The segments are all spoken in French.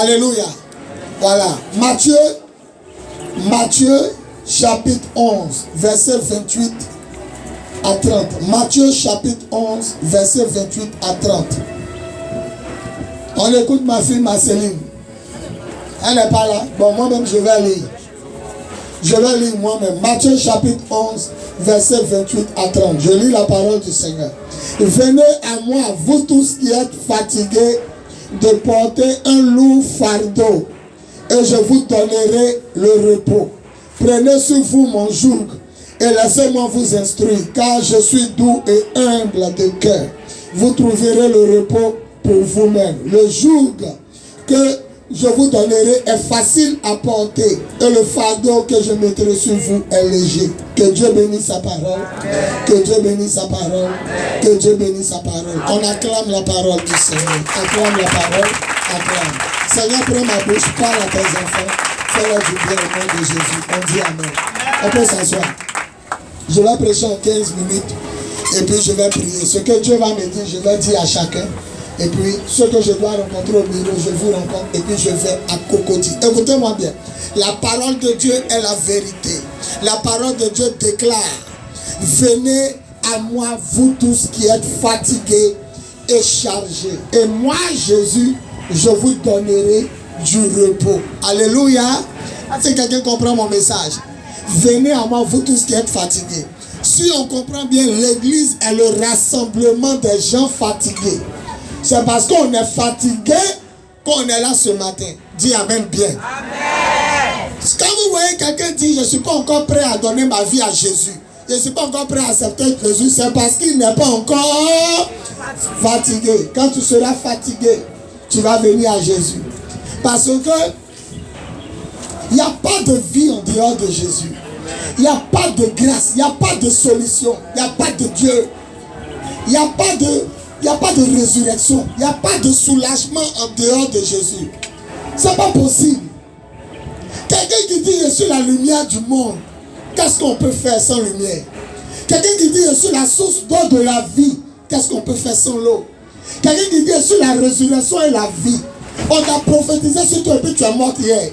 Alléluia. Voilà. Matthieu chapitre 11, verset 28 à 30. Matthieu chapitre 11, verset 28 à 30. On écoute ma fille Marceline. Elle n'est pas là. Bon, moi-même, je vais lire. Je vais lire moi-même. Matthieu chapitre 11, verset 28 à 30. Je lis la parole du Seigneur. Venez à moi, vous tous qui êtes fatigués, de porter un lourd fardeau, et je vous donnerai le repos. Prenez sur vous mon joug, et laissez-moi vous instruire, car je suis doux et humble de cœur. Vous trouverez le repos pour vous-même. Le joug que je vous donnerai est facile à porter, et le fardeau que je mettrai sur vous est léger. Que Dieu bénisse sa parole. Que Dieu bénisse sa parole. Que Dieu bénisse sa parole. On acclame la parole du Seigneur. Acclame la parole. Acclame. Seigneur, prends ma bouche, parle à tes enfants. Fais-leur du bien au nom de Jésus. On dit Amen. On peut s'asseoir. Je vais prêcher en 15 minutes. Et puis je vais prier. Ce que Dieu va me dire, je vais dire à chacun. Et puis, ce que je dois rencontrer au bureau, je vous rencontre. Et puis, je vais à Cocody. Écoutez-moi bien. La parole de Dieu est la vérité. La parole de Dieu déclare: venez à moi, vous tous qui êtes fatigués et chargés. Et moi, Jésus, je vous donnerai du repos. Alléluia. Si quelqu'un comprend mon message, venez à moi, vous tous qui êtes fatigués. Si on comprend bien, l'église est le rassemblement des gens fatigués. C'est parce qu'on est fatigué qu'on est là ce matin. Dis Amen bien. Amen. Quand vous voyez quelqu'un dire: je ne suis pas encore prêt à donner ma vie à Jésus, je ne suis pas encore prêt à accepter Jésus, c'est parce qu'il n'est pas encore fatigué. Quand tu seras fatigué, tu vas venir à Jésus. Parce que il n'y a pas de vie en dehors de Jésus. Il n'y a pas de grâce, il n'y a pas de solution, il n'y a pas de Dieu. Il n'y a pas de résurrection. Il n'y a pas de soulagement en dehors de Jésus. C'est pas possible. Quelqu'un qui dit: je suis la lumière du monde, qu'est-ce qu'on peut faire sans lumière? Quelqu'un qui dit: je suis la source d'eau de la vie, qu'est-ce qu'on peut faire sans l'eau? Quelqu'un qui dit: je suis la résurrection et la vie. On t'a prophétisé sur toi et puis tu es mort hier.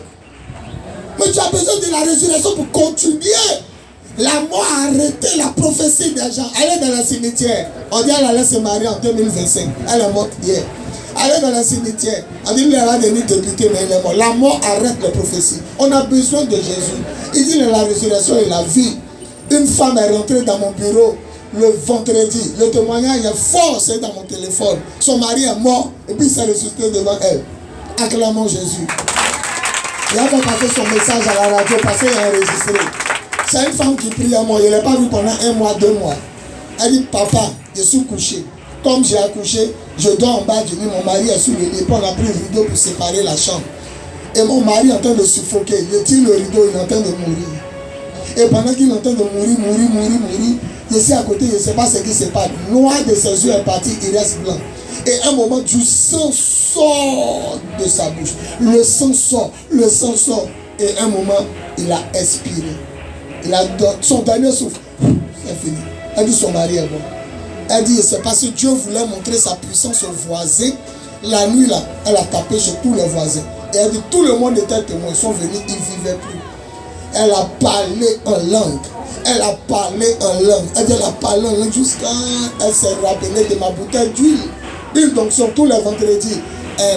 Mais tu as besoin de la résurrection pour continuer. La mort a arrêté la prophétie des gens. Elle est dans le cimetière. On dit: elle allait se marier en 2025. Elle est morte hier. Elle est dans le cimetière. On dit: elle va devenir députée, mais elle est morte. La mort arrête les prophéties. On a besoin de Jésus. Il dit: la résurrection et la vie. Une femme est rentrée dans mon bureau le vendredi. Le témoignage est fort, c'est dans mon téléphone. Son mari est mort et puis il s'est ressuscité devant elle. Acclamons Jésus. Et elle va passer son message à la radio parce qu'elle est enregistrée. C'est une femme qui prie à moi. Je ne l'ai pas vue pendant 1 mois, 2 mois. Elle dit: papa, je suis couché. Comme j'ai accouché, je dors en bas du lit. Mon mari est sous le lit. Puis on a pris le rideau pour séparer la chambre. Et mon mari est en train de suffoquer. Je tire le rideau, il est en train de mourir. Et pendant qu'il est en train de mourir, je suis à côté, je ne sais pas ce qui se passe. Noir de ses yeux est parti, il reste blanc. Et à un moment, du sang sort de sa bouche. Le sang sort. Et à un moment, il a expiré. Son dernier souffle, c'est fini. Elle dit: son mari est bon. Elle dit: c'est parce que Dieu voulait montrer sa puissance aux voisins. La nuit là, elle a tapé chez tous les voisins. Et elle dit: tout le monde était témoin. Ils sont venus, ils ne vivaient plus. Elle a parlé en langue. Elle dit: elle a parlé en langue jusqu'à elle s'est rappelée de ma bouteille d'huile. Une donction tous les vendredis.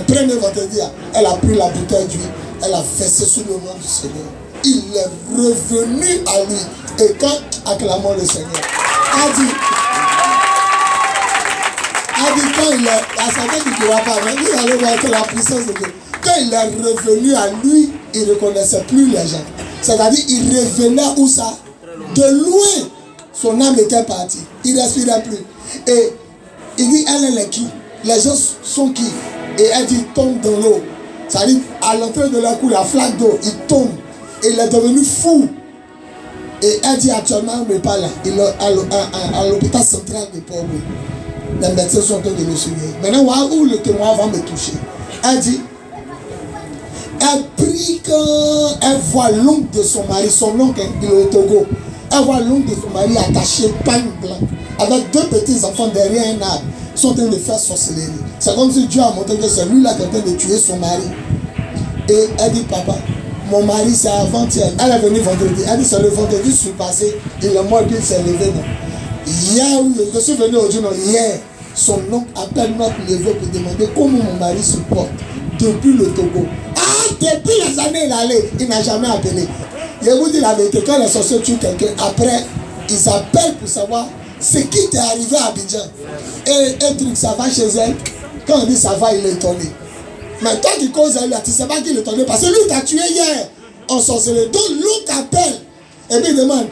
Premier vendredi, elle a pris la bouteille d'huile. Elle a versé sur le nom du Seigneur. Il est revenu à lui. Et quand acclamons le Seigneur, a dit quand il est, à sa tête il ne pourra pas, mais vous allez voir que la puissance de Dieu, quand il est revenu à lui, il ne reconnaissait plus les gens. C'est-à-dire, il revenait où ça? De loin, son âme était partie. Il ne respirait plus. Et il dit: elle est qui? Les gens sont qui? Et elle dit: tombe dans l'eau. C'est-à-dire, à l'entrée de la cour, la flaque d'eau, il tombe. Et il est devenu fou. Et elle dit: actuellement, il n'est pas là. Il est à l'hôpital central de Port-Louis. Les médecins sont en train de le suivre. Maintenant, voilà où le témoin va me toucher. Elle dit: elle prie quand elle voit l'oncle de son mari. Son oncle, il est au Togo. Elle voit l'oncle de son mari attaché, pagne blanc, avec 2 petits enfants derrière un arbre. Ils sont en train de faire sorcellerie. C'est comme si Dieu a montré que c'est lui là qui est en train de tuer son mari. Et elle dit, papa, mon mari c'est avant-hier. Elle est venue vendredi. Elle dit, c'est le vendredi surpassé. Et le mois il s'est levé. Non. Hier, je suis venu aujourd'hui, non, hier, son oncle appelle notre neveu pour demander comment mon mari se porte depuis le Togo. Ah, depuis les années il allait, il n'a jamais appelé. Je vous dis la vérité, quand les sorciers tuent quelqu'un, après, ils appellent pour savoir ce qui t'est arrivé à Abidjan. Et un truc, ça va chez elle. Quand on dit ça va, il est étonné. Mais toi qui causes elle, tu ne sais pas qu'il est étonné parce que lui t'a tué hier en sorcellerie. Donc l'autre appelle et puis il demande,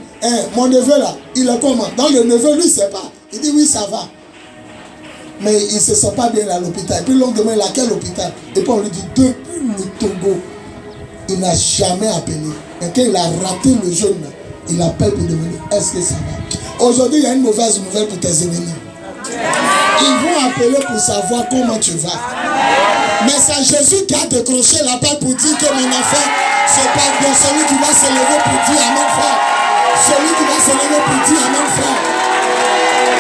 mon neveu là, il est comment? Donc le neveu, lui, il ne sait pas. Il dit oui, ça va. Mais il ne se sent pas bien à l'hôpital. Et puis l'on demande à quel hôpital? Et puis on lui dit, depuis le Togo, il n'a jamais appelé. Et quand il a raté le jeûne, il appelle pour demander, est-ce que ça va? Aujourd'hui, il y a une mauvaise nouvelle pour tes ennemis. Ils vont appeler pour savoir comment tu vas. Mais c'est Jésus qui a décroché l'appel pour dire que mon enfant se porte bien. Celui qui va se lever pour dire Amen frère. Celui qui va se lever pour dire Amen frère.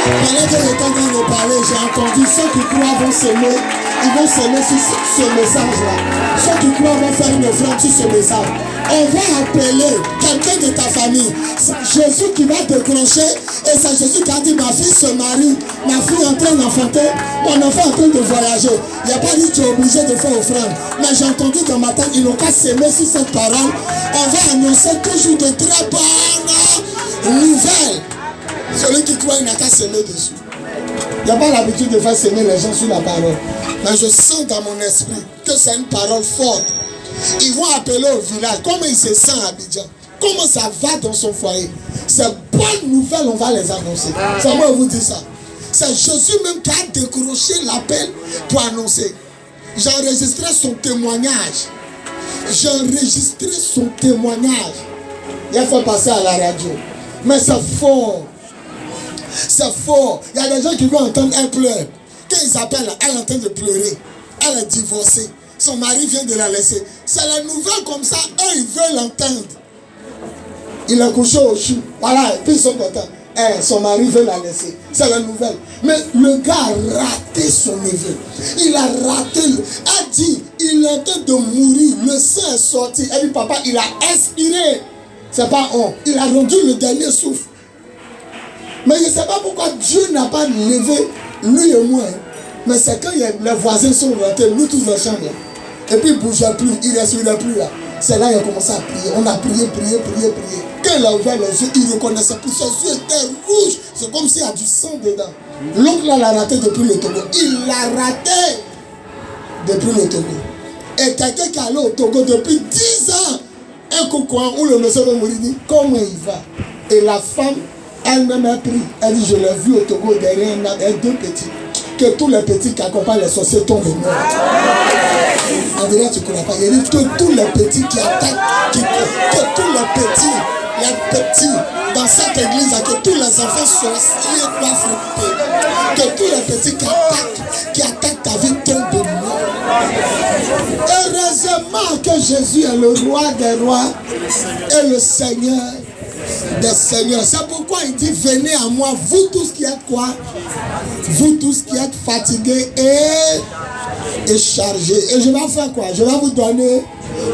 Pendant que j'étais en train de parler, j'ai entendu ceux qui croient vont s'aimer. Ils vont s'aimer sur ce message-là. Ceux qui croient vont faire une offrande sur ce message. On va appeler quelqu'un de ta famille. C'est Jésus qui va décrocher. Et c'est Jésus qui a dit, ma fille se marie. Ma fille est en train d'enfanter. Mon enfant est en train de voyager. Il n'y a pas dit que tu es obligé de faire offrande. Mais j'ai entendu dans ma tête, ils n'ont qu'à s'aimer sur cette parole. On va annoncer toujours de très bonnes nouvelles. Celui qui croit, il n'a qu'à s'aimer dessus. Il n'y a pas l'habitude de faire s'aimer les gens sur la parole. Mais je sens dans mon esprit que c'est une parole forte. Ils vont appeler au village. Comment il se sent à Abidjan? Comment ça va dans son foyer? Ces bonnes nouvelles, on va les annoncer. C'est moi qui vous dis ça. C'est Jésus même qui a décroché l'appel pour annoncer. J'ai enregistré son témoignage. J'ai enregistré son témoignage. Il a fait passer à la radio. Mais c'est fort. C'est fort. Il y a des gens qui vont entendre un pleur. Quand ils appellent, elle est en train de pleurer. Elle est divorcée. Son mari vient de la laisser. C'est la nouvelle comme ça. Eux, ils veulent l'entendre. Il a couché au chou. Voilà, et puis ils sont contents. Son mari veut la laisser. C'est la nouvelle. Mais le gars a raté son neveu. Il a raté. Elle dit, il est en train de mourir. Le sang est sorti. Elle dit, papa, il a expiré. C'est pas on. Il a rendu le dernier souffle. Mais je ne sais pas pourquoi Dieu n'a pas levé lui et moi. Mais c'est quand les voisins sont rentrés, nous tous dans la chambre. Et puis il ne bougeait plus, il ne respirait plus là. C'est là qu'il a commencé à prier. On a prié. Quand il a ouvert les yeux, il reconnaissait plus. Ses yeux étaient rouges. C'est comme s'il y a du sang dedans. L'oncle l'a raté depuis le Togo. Il l'a raté depuis le Togo. Et quelqu'un qui est allé au Togo depuis 10 ans, un coucouin où le monsieur va mourir, dit comment il va. Et la femme, elle-même a pris. Elle dit, je l'ai vu au Togo derrière deux petits. Que tous les petits qui accompagnent les sorciers tombent morts. En vrai, tu ne crois pas. Il dit que tous les petits qui attaquent, que tous les petits dans cette église, que tous les enfants sorciers doivent frapper. Que tous les petits qui attaquent ta vie tombent morts. Heureusement que Jésus est le roi des rois et le Seigneur des seigneurs. C'est pourquoi il dit, venez à moi, vous tous qui êtes quoi? Vous tous qui êtes fatigués et chargés. Et je vais faire quoi? Je vais vous donner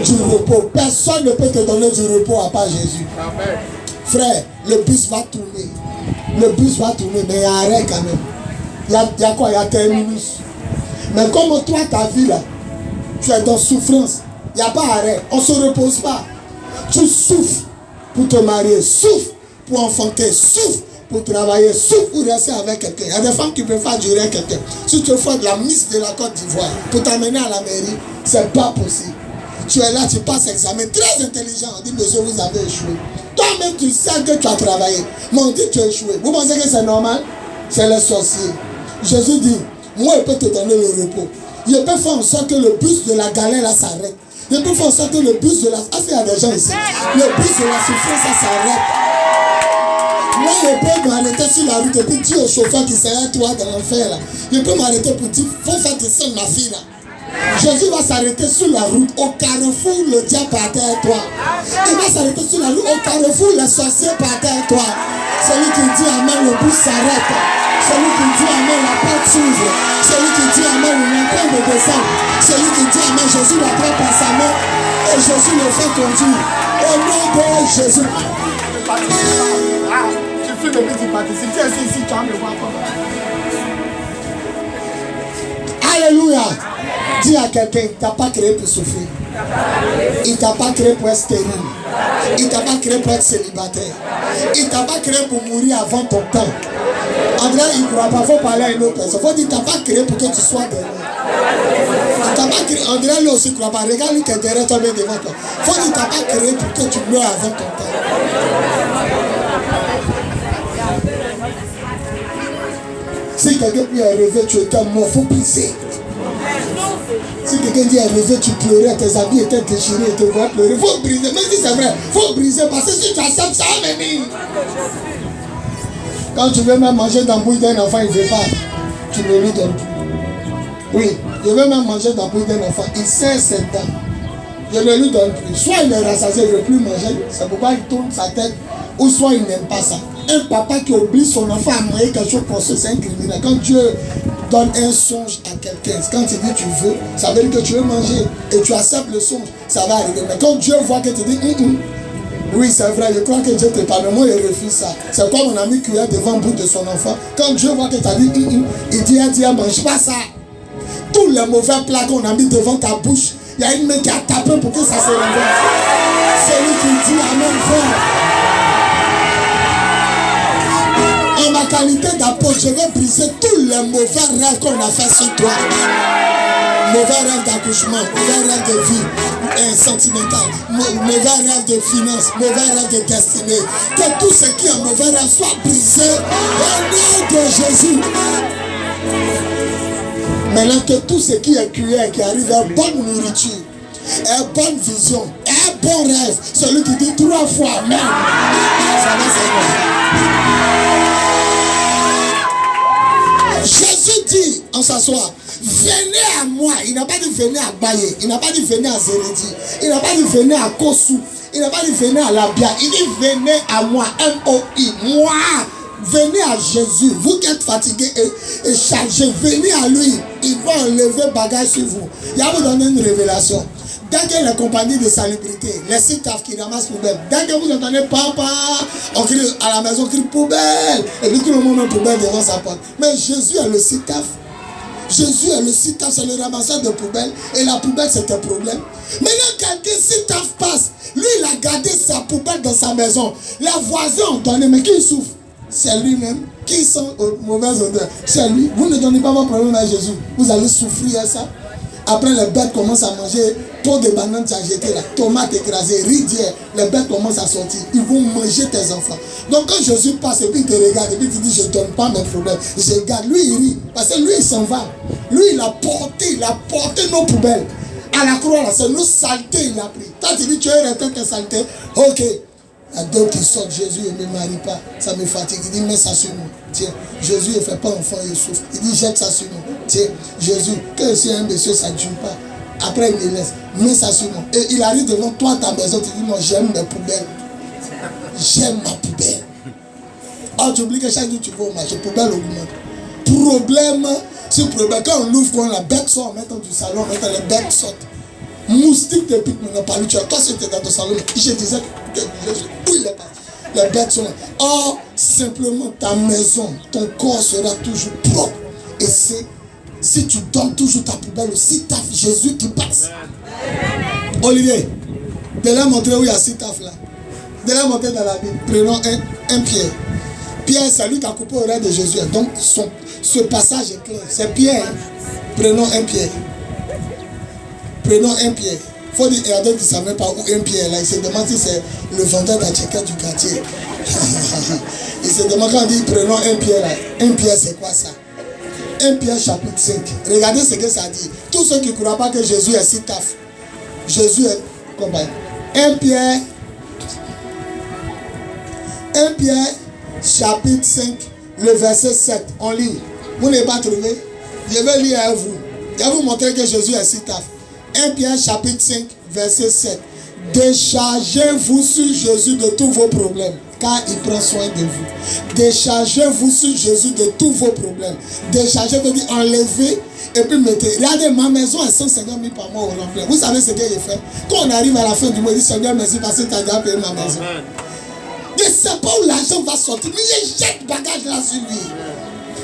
du repos. Personne ne peut te donner du repos à part Jésus. Amen. Frère, le bus va tourner. Le bus va tourner, mais il y a arrêt quand même. Il y a quoi? Il y a terminus. Mais comme toi, ta vie là, tu es dans souffrance. Il n'y a pas arrêt. On ne se repose pas. Tu souffres pour te marier, souffre pour enfanter, souffre pour travailler, souffre pour rester avec quelqu'un. Il y a des femmes qui préfèrent durer avec quelqu'un. Si tu fais de la Miss de la Côte d'Ivoire pour t'amener à la mairie, c'est pas possible. Tu es là, tu passes l'examen, très intelligent. On dit, monsieur, vous avez échoué. Toi-même, tu sais que tu as travaillé. Mais on dit, tu as échoué. Vous pensez que c'est normal? C'est les sorciers. Jésus dit, moi, je peux te donner le repos. Je peux faire en sorte que le bus de la galère là s'arrête. Je peux faire en sorte que le bus de la... Ah, il y a des gens ici. Le bus de la souffrance, ça s'arrête. Moi, je peux m'arrêter sur la route et puis dire au chauffeur qui serait toi dans l'enfer là. Je peux m'arrêter pour dire, faut faire descendre ma fille là. Jésus va s'arrêter sur la route. Au carrefour, le diable par terre toi. Il va s'arrêter sur la route. Au carrefour, les sorciers par terre toi. Celui qui dit amen, le bus s'arrête. Celui qui dit amen, la porte s'ouvre. Celui qui dit amen, on est en train de descendre. Celui qui dit Amen, Jésus l'attrape par sa main et Jésus le fait conduire. Au nom de Jésus. Tu fais le petit participe. Tu es ici, tu vas me voir comme ça. Alléluia. Dis à quelqu'un, il ne t'a pas créé pour souffrir. Il ne t'a pas créé pour être stérile. Il ne t'a pas créé pour être célibataire. Il ne t'a pas créé pour mourir avant ton temps. André, il ne croit pas, il faut parler à une autre personne. Il faut dire, il ne t'a pas créé pour que tu sois derrière. Il t'a pas créé. André, lui aussi ne croit pas. Regarde, lui qui est derrière toi, bien devant toi. Il faut dire, il ne t'a pas créé pour que tu meurs avant ton temps. Si quelqu'un dit rêver, tu étais mort, il faut briser. Si quelqu'un dit rêver, tu pleurais, tes habits étaient déchirés, tu te vois pleurer, il faut briser. Même si c'est vrai, il faut briser parce que si tu acceptes ça, va venir. Quand tu veux même manger dans la bouille d'un enfant, il ne veut pas. Tu ne lui donnes plus. Oui, je veux même manger dans la bouille d'un enfant. Il sait ses dents. Je ne lui donne plus. Soit il est rassasié, il ne veut plus manger. C'est pourquoi il tourne sa tête. Ou soit il n'aime pas ça. Un papa qui oublie son enfant à manger quelque chose pour ça, c'est un criminel. Quand Dieu donne un songe à quelqu'un, quand il dit tu veux, ça veut dire que tu veux manger et tu acceptes le songe, ça va arriver. Mais quand Dieu voit que tu dis oui, c'est vrai, je crois que Dieu te parle, mais moi il refuse ça. C'est comme mon ami qui est devant le bout de son enfant. Quand Dieu voit que tu as dit il dit mange pas ça. Tous les mauvais plats qu'on a mis devant ta bouche, il y a une main qui a tapé pour que ça se renverse. Celui qui dit amen, frère. En ma qualité d'apôtre, je vais briser tous les mauvais rêves qu'on a fait sur toi. Mauvais rêve d'accouchement, mauvais rêve de vie sentimentale, mauvais rêve de finances, mauvais rêve de destinée. Que tout ce qui est mauvais rêve soit brisé au nom de Jésus. Maintenant que tout ce qui est cuillère, qui arrive à bonne nourriture, à bonne vision, à bon rêve, celui qui dit 3 fois Amen, ça va s'arrêter. Jésus dit, on s'assoit, venez à moi. Il n'a pas dit venez à Baye, il n'a pas dit venez à Zéredi, il n'a pas dit venez à Kossou, il n'a pas dit venez à Labia, il dit venez à moi, M-O-I, moi. Venez à Jésus, vous qui êtes fatigués et chargés, venez à lui, il va enlever bagage sur vous. Il va vous donner une révélation. Dès que les compagnies de salubrité, les CITAF qui ramassent poubelle, dès que vous entendez papa, on crie à la maison, on crie poubelle, et puis tout le monde met poubelle devant sa porte. Mais Jésus est le CITAF. Jésus est le CITAF, c'est le ramasseur de poubelle, et la poubelle c'est un problème. Maintenant, quelqu'un CITAF passe, lui il a gardé sa poubelle dans sa maison. Les voisins ont donné, mais qui souffre? C'est lui-même qui sent mauvaise odeur. C'est lui. Vous ne donnez pas vos problèmes à Jésus. Vous allez souffrir à ça. Après, les bêtes commencent à manger pot de bananes à jeter là, tomates écrasées, riz d'hier. Les bêtes commencent à sortir. Ils vont manger tes enfants. Donc, quand Jésus passe et puis il te regarde et puis il te dit je ne donne pas mes problèmes, je garde. Lui, il rit. Parce que lui, il s'en va. Lui, il a porté nos poubelles. À la croix, là, c'est nos saletés, il a pris. Toi, tu dis tu es resté tes saletés. Ok. Il y a d'autres qui sortent, Jésus ne me marie pas, ça me fatigue. Il dit, mets ça sur moi. Tiens, Jésus ne fait pas enfant, il souffre. Il dit, jette ça sur moi. Tiens, Jésus, que si un monsieur, ça ne dure pas. Après, il me laisse, mets ça sur moi. Et il arrive devant toi, ta maison, tu dis, non, j'aime mes poubelles. J'aime ma poubelle. Oh, tu oublies que chaque jour tu vas au marché, poubelle augmente. Problème sur problème. Quand on l'ouvre, quand la bête sort, on met dans du salon, maintenant les bêtes sortent. Moustique de pique, on n'a pas lu. Toi, c'était dans ton salon. Je disais que Jésus, où il est parti? Les bêtes sont là. Or, simplement, ta maison, ton corps sera toujours propre. Et c'est, si tu donnes toujours ta poubelle aussi, t'as Jésus qui passe. Olivier, de la montrer où il y a six taf là. De la montrer dans la Bible. Prenons un Pierre. Pierre, c'est lui qui a coupé l'oreille de Jésus. Donc, ce passage est clair. C'est Pierre. Prenons un Pierre. Prenons un Pierre. Il faut dire, il y a d'autres qui ne savent même pas où un Pierre là. Il se demande si c'est le vendeur d'Atcheka du quartier. Il se demande quand on dit prenons un Pierre là. Un Pierre, c'est quoi ça? 1 Pierre chapitre 5. Regardez ce que ça dit. Tous ceux qui ne croient pas que Jésus est si taf. Jésus est compagnie. 1 Pierre chapitre 5, le verset 7. On lit. Vous n'avez pas trouvé? Je vais lire à vous. Je vais vous montrer que Jésus est si taf. 1 Pierre chapitre 5, verset 7. Déchargez-vous sur Jésus de tous vos problèmes, car il prend soin de vous. Déchargez-vous sur Jésus de tous vos problèmes. Déchargez veut dire enlever Et puis mettez, regardez, ma maison est 150 000 par mois au rempli. Vous savez ce que j'ai fait? Quand on arrive à la fin du mois, je dis Seigneur, merci parce que tu as déjà payé ma maison. Je ne sais pas où l'argent va sortir, mais je jette bagage là sur lui.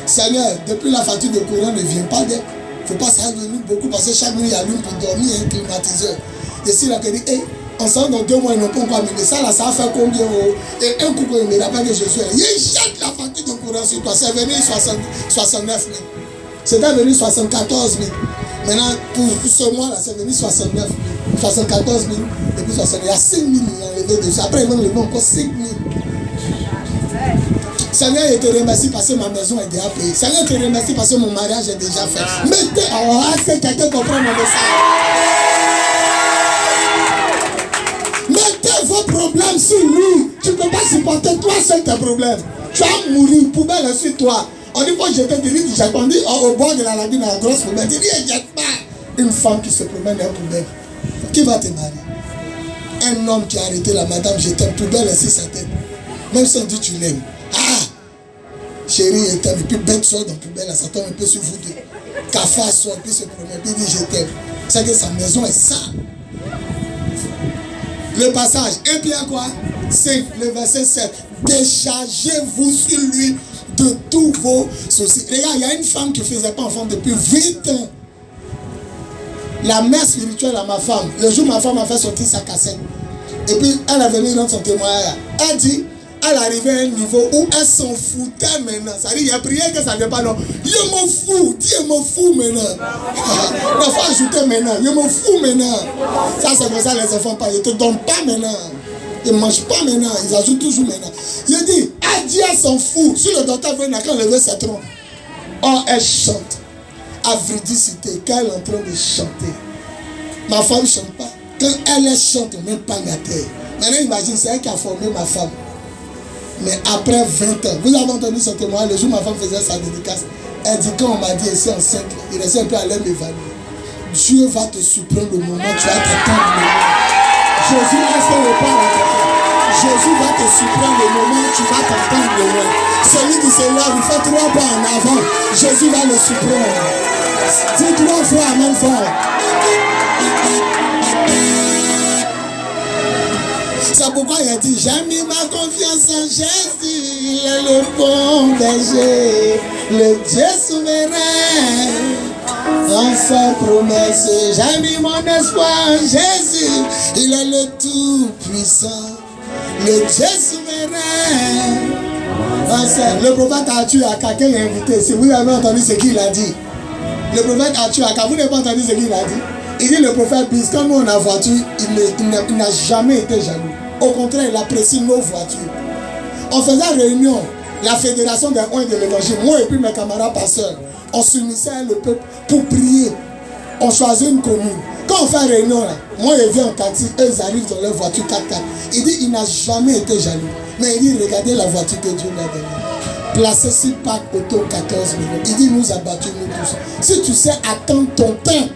Seigneur, depuis la facture de courant ne vient pas d'elle. Il ne faut pas ça nous beaucoup parce que chaque nuit il y a l'une pour dormir et un climatiseur. Et si la dit, hey, on sort dans 2 mois, ils n'ont pas encore amené ça, là, ça va faire combien? Et un coup, il ne me rappelle que je suis là. Il jette la facture de courant sur toi. C'est venu 69 000. C'était venu 74 000. Maintenant, pour ce mois-là, c'est venu 69 000. 74 000. Et puis 60 000. Il y a 5 000 enlevés dessus. Après, ils vont enlever encore 5 000. Seigneur, je te remercie parce que ma maison est déjà payée. Seigneur, je te remercie parce que mon mariage est déjà fait. Mettez, est-ce que quelqu'un comprend mon message? Mettez vos problèmes sur lui. Tu ne peux pas supporter toi seul tes problèmes. Tu vas mourir, poubelle sur toi. On dit, faut jeter des livres, on dit au bord de la lagune, à la grosse poubelle. Tu dis, jette pas. Une femme qui se promène dans la poubelle. Qui va te marier? Un homme qui a arrêté la madame, je t'aime, poubelle sur sa tête. Même si on dit tu l'aimes. Ah! Chérie, je t'aime. Et puis bête sort dans la poubelle, ça tombe un peu sur vous deux. Cafard sort, puis se promène, puis dit je t'aime. C'est que sa maison est sale. Le passage, 1 Pierre quoi? 5, le verset 7. Déchargez-vous sur lui de tous vos soucis. Regarde, il y a une femme qui ne faisait pas enfant depuis 20 ans. La mère spirituelle à ma femme, le jour où ma femme a fait sortir sa cassette, et puis elle est venue dans son témoignage, elle dit, elle arrivait à un niveau où elle s'en foutait maintenant. Ça dit, il y a prié que ça ne vient pas, non. Je m'en fous, Dieu m'en fout maintenant. Il faut ajouter maintenant, je m'en fous maintenant. Ça c'est comme ça les enfants parlent, ils ne te donnent pas maintenant. Ils ne mangent pas maintenant, ils ajoutent toujours maintenant. Je dis, Dieu s'en fout. Si le docteur veut n'a qu'à lever ses troncs. Oh, elle chante. Avidicité, quand elle est en train de chanter. Ma femme ne chante pas. Quand elle chante, on ne met pas la terre. Maintenant, imagine, c'est elle qui a formé ma femme. Mais après 20 ans, vous avez entendu ce témoignage, le jour où ma femme faisait sa dédicace, elle dit, quand on m'a dit, elle est enceinte, il restait un peu à l'air m'évaluer. Dieu va te surprendre le moment, tu vas t'attendre le moment. Jésus a fait le pas à l'enfant. Jésus va te surprendre le moment, tu vas t'attendre le moment. Celui qui se lève, il fait 3 pas en avant. Jésus va le surprendre. Dis 3 fois, amen fort. C'est pourquoi il a dit, j'ai mis ma confiance en Jésus, il est le bon berger, le Dieu souverain. Dans sa promesse, j'ai mis mon espoir en Jésus, il est le tout-puissant, le Dieu souverain. Le prophète Arthur Aka, qui est invité, si vous avez entendu ce qu'il a dit, le prophète Arthur Aka, vous n'avez pas entendu ce qu'il a dit? Il dit le prophète Bis, quand nous on a voiture, il n'a jamais été jaloux. Au contraire, il apprécie nos voitures. On faisait réunion, la fédération des Oins de l'évangile, moi et puis mes camarades pasteurs, on s'unissait le peuple pour prier. On choisit une commune. Quand on fait réunion, là, moi je viens en taxi, eux ils arrivent dans leur voiture 4x4. Il dit il n'a jamais été jaloux. Mais il dit regardez la voiture que Dieu m'a donnée. Placé 6 packs auto 14 millions. Il dit nous a battus nous tous. Si tu sais attendre ton temps,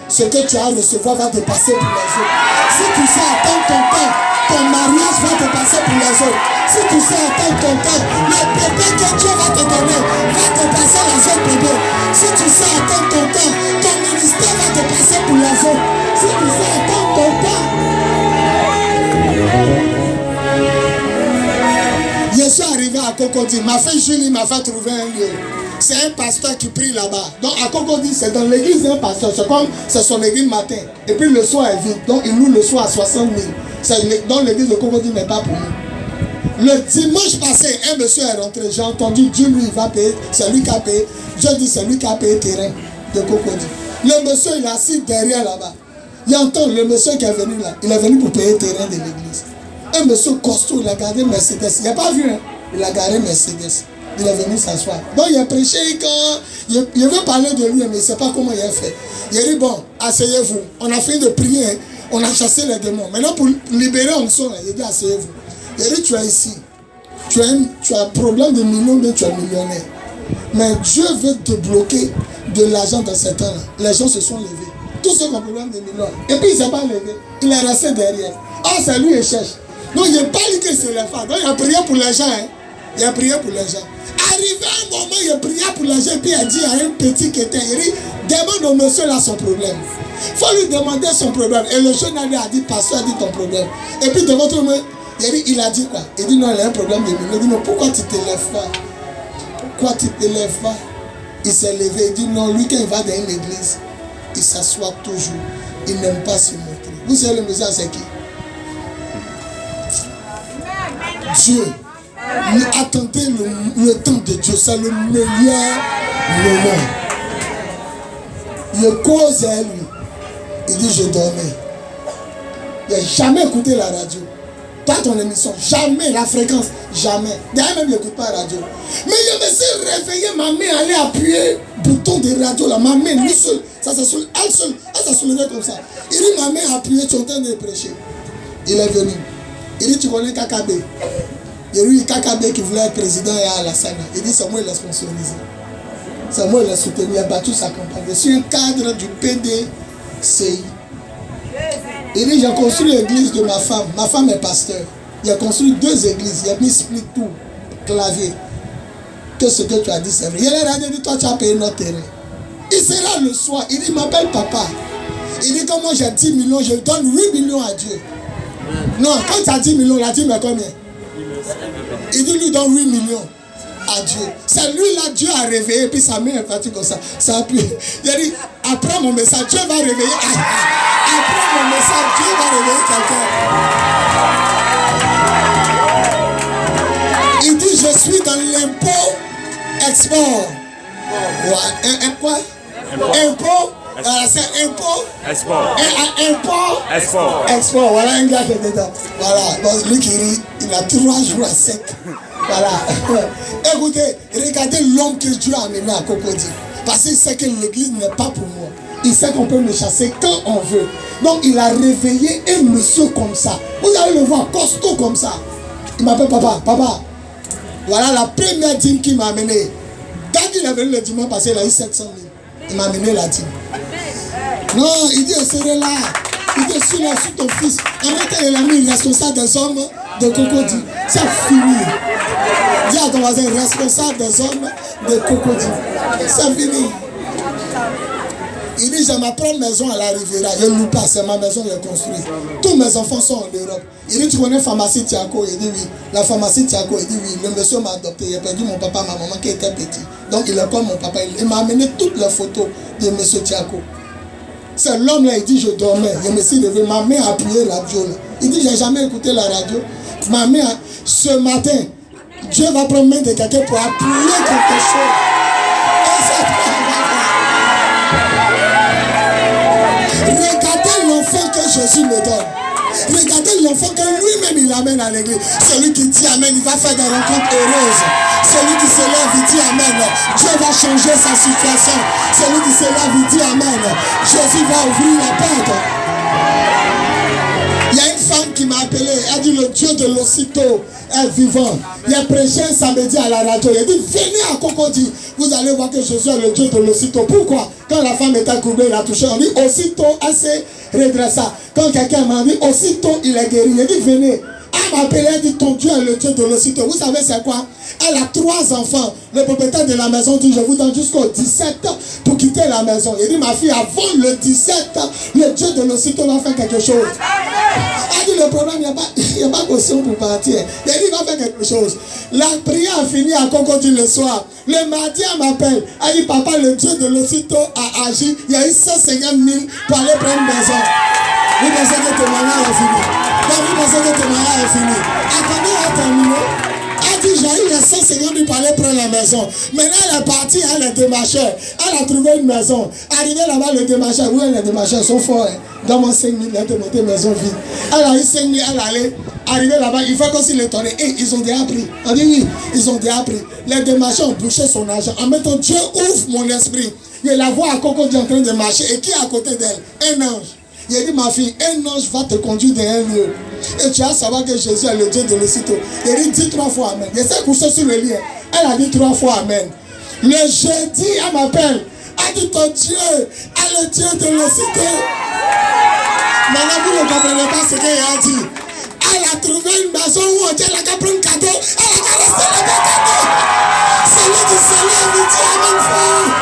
ce que tu as à recevoir va te passer pour les autres. Si tu sais attendre ton temps, ton mariage va te passer pour les autres. Si tu sais attendre ton temps, le bébé que Dieu va te donner va te passer les autres bébés. Si tu sais attendre ton temps, ton ministère va te passer pour les autres. Si tu sais attendre ton temps. Je suis arrivé à Cocody. Ma fille Julie m'a fait trouver un lieu. C'est un pasteur qui prie là-bas. Donc à Cocody, c'est dans l'église d'un pasteur. C'est comme c'est son église matin. Et puis le soir est vide. Donc il loue le soir à 60 000. Dans l'église de Cocody n'est pas pour nous. Le dimanche passé, un monsieur est rentré. J'ai entendu Dieu lui il va payer. C'est lui qui a payé. Je dis c'est lui qui a payé le terrain de Cocody. Le monsieur il est assis derrière là-bas. Il entend le monsieur qui est venu là. Il est venu pour payer le terrain de l'église. Un monsieur costaud, il a gardé Mercedes. Il n'a pas vu, hein? Il a gardé Mercedes. Il est venu s'asseoir. Donc il a prêché quand. Il veut parler de lui, mais il ne sait pas comment il a fait. Il a dit bon, asseyez-vous. On a fini de prier. Hein? On a chassé les démons. Maintenant, pour libérer Onson, il a dit asseyez-vous. Il a dit tu es ici. Tu as un problème de millions, mais tu es millionnaire. Mais Dieu veut te bloquer de l'argent dans ces temps-là. Les gens se sont levés. Tous ceux qui ont problème de millions. Et puis il ne s'est pas levé. Il est resté derrière. Ah, c'est lui qui cherche. Donc il n'a pas dit que c'est les femmes. Donc il a prié pour les gens. Hein? Il a prié pour les gens. Arrivé un moment, il a prié pour les gens. Et puis il a dit à un petit qui était, il dit, Demande au monsieur là son problème. Il faut lui demander son problème. Et le jeune a dit, pasteur a dit ton problème. Et puis devant tout le monde, il a dit quoi? Il dit non, il a un problème de millions. Il dit non, pourquoi tu ne te lèves pas? Pourquoi tu ne te lèves pas? Il s'est levé, il dit non, lui quand il va dans une église, il s'assoit toujours. Il n'aime pas se montrer. Vous savez le monsieur c'est qui? Dieu. Lui attendez le temps de Dieu, c'est le meilleur moment. Il cause à lui. Il dit je dormais. Il n'a jamais écouté la radio. Pas ton émission, jamais la fréquence, jamais. D'ailleurs même il n'écoute pas la radio. Mais je me suis réveillé, ma main allait appuyer le bouton de radio là, ma main lui seul, ça s'est soulevé, elle s'est soulevée comme ça. Il dit ma main appuyée, tu es en train de prêcher. Il est venu. Il dit tu connais KKB. Il y a eu KKB qui voulait être président et à la Sana. Il dit c'est moi qui l'ai sponsorisé. C'est moi qui l'ai soutenu, il a battu sa campagne. Je suis un cadre du PDCI. Il dit j'ai construit l'église de ma femme. Ma femme est pasteur. Il a construit 2 églises. Il a mis split tout, clavier. Que ce que tu as dit c'est vrai. Il a dit toi tu as payé notre terrain. Il sera le soir. Il dit il m'appelle papa. Il dit comme moi j'ai 10 millions, je donne 8 millions à Dieu. Non, quand tu as 10 millions, il a dit mais combien? Il dit lui donne 8 millions à Dieu. C'est lui là, Dieu a réveillé, puis sa main est partie comme ça. Ça a pu. Il a dit, après mon message, Dieu va réveiller. Après mon message, Dieu va réveiller quelqu'un. Il dit, je suis dans l'impôt export. Ouais, quoi? Impôt. C'est impôt. Export. Impôt. Export. Export. Voilà un gars qui est dedans. Voilà. Donc, lui qui rit, il a 3 jours à sec. Voilà. Écoutez, regardez l'homme que Dieu a amené à Cocody. Parce qu'il sait que l'église n'est pas pour moi. Il sait qu'on peut me chasser quand on veut. Donc il a réveillé un monsieur comme ça. Vous allez le voir, costaud comme ça. Il m'appelle papa. Papa, voilà la première dîme qu'il m'a amené. Quand il est venu le dimanche passé, il a eu 700 000. Il m'a amené la dîme. Non, il dit, serait là. Il dit, suis là, suis ton fils. En même temps, il a mis responsable des hommes de Cocody. C'est fini. Dis à ton voisin, responsable des hommes de Cocody. C'est fini. Il dit, j'ai ma propre maison à la Riviera. Je ne loue pas, c'est ma maison que j'ai construite. Tous mes enfants sont en Europe. Il dit, tu connais pharmacie Tiako? Il dit, oui. La pharmacie Tiako, il dit, oui. Le monsieur m'a adopté. Il a perdu mon papa, ma maman qui était petit. Donc, il est comme mon papa. Il m'a amené toutes les photos de monsieur Tiako. C'est l'homme là, il dit, je dormais. Je me suis levé, ma main a appuyé la radio là. Il dit, j'ai jamais écouté la radio. Ma main, ce matin, Dieu va prendre main de quelqu'un pour appuyer quelque chose. Et ça regardez l'enfant que Jésus me donne. Regardez l'enfant que lui-même il amène à l'église. Celui qui dit Amen, il va faire des rencontres heureuses. Celui qui se lève, il dit Amen. Dieu va changer sa situation. Celui qui se lève, il dit Amen. Jésus va ouvrir la porte. Il y a une femme qui m'a appelé. Elle dit le Dieu de l'aussitôt est vivant. Il a prêché un samedi à la radio. Il a dit venez à Cocody. Vous allez voir que Jésus est le Dieu de l'aussitôt. Pourquoi? Quand la femme était courbée, il a touché. On dit aussitôt, elle s'est redressée. Quand quelqu'un m'a dit aussitôt, il est guéri. Il a dit venez. Elle m'a appelé, elle dit ton Dieu est le Dieu de l'aussitôt. Vous savez c'est quoi? Elle a 3 enfants. Le propriétaire de la maison dit je vous donne jusqu'au 17 pour quitter la maison. Il dit ma fille, avant le 17, le Dieu de l'aussitôt va faire quelque chose. Elle dit le problème, il n'y a pas caution pour partir. Il dit il va faire quelque chose. La prière a fini à Cocody le soir. Le mardi, elle m'appelle. Elle dit papa, le Dieu de l'aussitôt a agi. Il y a eu 150 000 pour aller prendre une maison. Vous pensez que le témoignage est fini? Non, vous pensez que le témoignage est fini? Attendez à terminer. Elle dit j'ai eu les 150 000 pour aller prendre la maison. Maintenant elle est partie, elle est démarcheur. Elle a trouvé une maison. Arrivé là-bas, le démarcheur, oui, les démarcheurs sont forts. Hein. Dans mon 5 000, elle a monté maison vide. Elle a eu 5 000, elle allait. Arrivé là-bas, il faut qu'on s'y l'étonne. Et ils ont déjà pris. On dit oui, ils ont déjà pris. Les démarcheurs ont bouché son argent. En même temps, Dieu ouvre mon esprit. Je la vois à Cocody en train de marcher. Et qui est à côté d'elle? Un ange. Il a dit ma fille, un ange va te conduire dans un lieu. Et tu vas savoir que Jésus est le Dieu de l'aussitôt. Il a dit dis 3 fois Amen. Il s'est couché sur le lit. Elle a dit 3 fois Amen. Le jeudi, elle m'appelle. Elle dit ton Dieu est le Dieu de l'aussitôt. Maintenant vous ne comprenez pas ce qu'elle a dit. Elle a trouvé une maison où on dit elle a qu'à prendre un cadeau. Elle a qu'à rester là-bas cadeau. Celui qui se lève, il dit Amen frère.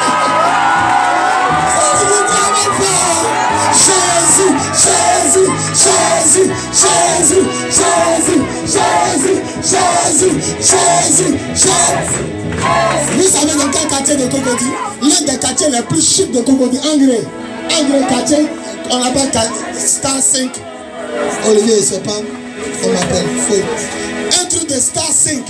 Jésus, Jésus, Jésus, Jésus, Jésus, Jésus. Vous savez dans quel quartier de Cocody? L'un des quartiers les plus chics de Cocody, Angré quartier, on appelle Star 5. Olivier, c'est pas, on m'appelle feu. Un truc de Star 5.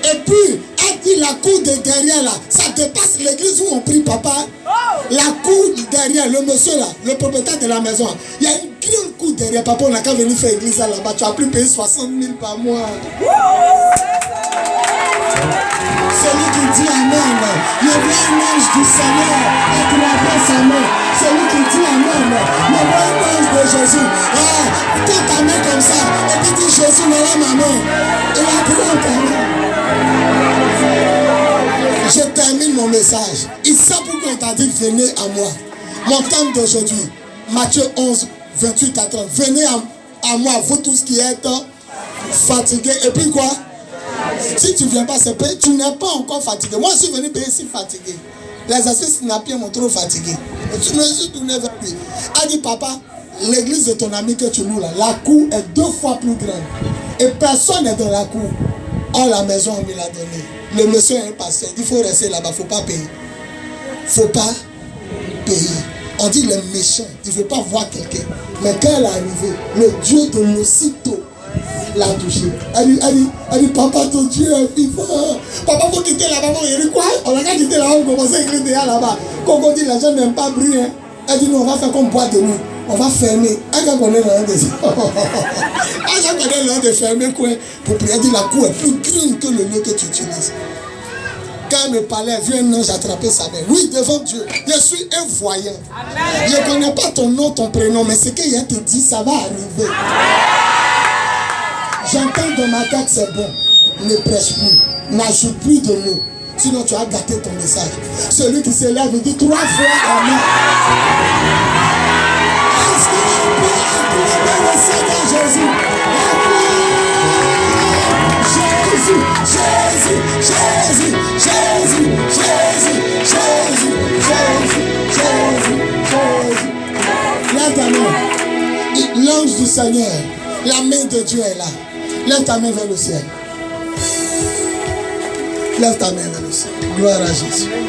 Et puis, a dit la cour de derrière là, ça dépasse l'église où on prie papa. La cour derrière, le monsieur là, le propriétaire de la maison, il y a une grande cour derrière. Papa, on n'a qu'à venir faire église là-bas. Tu as plus payé 60 000 par mois. Celui qui dit Amen, le vrai ange du Seigneur est la sa main. Celui qui dit Amen, le vrai ange de Jésus. Tends ta main comme ça, et puis dis Jésus, me rend ma main. Et la prend ta main. Je termine mon message. Il sait pourquoi il t'a dit venez à moi. Mon thème d'aujourd'hui, Matthieu 11, 28 à 30. Venez à moi, vous tous qui êtes fatigués. Et puis quoi? Si tu ne viens pas, c'est payé. Tu n'es pas encore fatigué. Moi, je suis venu payer ici fatigué. Les assises snapiens m'ont trop fatigué. Et tu me suis tourné vers lui. A dit, papa, l'église de ton ami que tu loues là, la cour est 2 fois plus grande. Et personne n'est dans la cour. Oh, la maison, on me l'a donné. Le monsieur est un pasteur. Il faut rester là-bas. Il ne faut pas payer. Il ne faut pas payer. On dit les méchants. Il ne veut pas voir quelqu'un. Mais quand elle est arrivée, le Dieu de l'aussitôt l'a touché. Elle dit, papa, ton Dieu est vivant. Papa, faut quitter là-bas. Il dit quoi? On a qu'à quitter là-bas. On commence à écrire déjà là-bas. Quand on dit les gens n'aiment pas bruit. Hein. Elle dit, non, on va faire comme boîte de nuit. On va fermer. Elle a connaît l'un des de fermer quoi pour prier. Elle dit, la cour est plus grande que le lieu que tu utilises. Quand elle me parlait, vient un ange attraper sa main. Oui, devant Dieu. Je suis un voyant. Amen. Je ne connais pas ton nom, ton prénom, mais ce qu'il te dit, ça va arriver. J'entends dans ma tête, c'est bon. Ne prêche plus. N'ajoute plus de mots. Sinon, tu as gâté ton message. Celui qui se lève, il dit 3 fois Amen. Est-ce qu'il peut acclamer le Seigneur Jésus? Jésus, Jésus, Jésus, Jésus, Jésus, Jésus, Jésus, Jésus. Lève ta main. L'ange du Seigneur, la main de Dieu est là. Lève ta main vers le ciel. Lève ta main vers le ciel. Gloire à Jésus.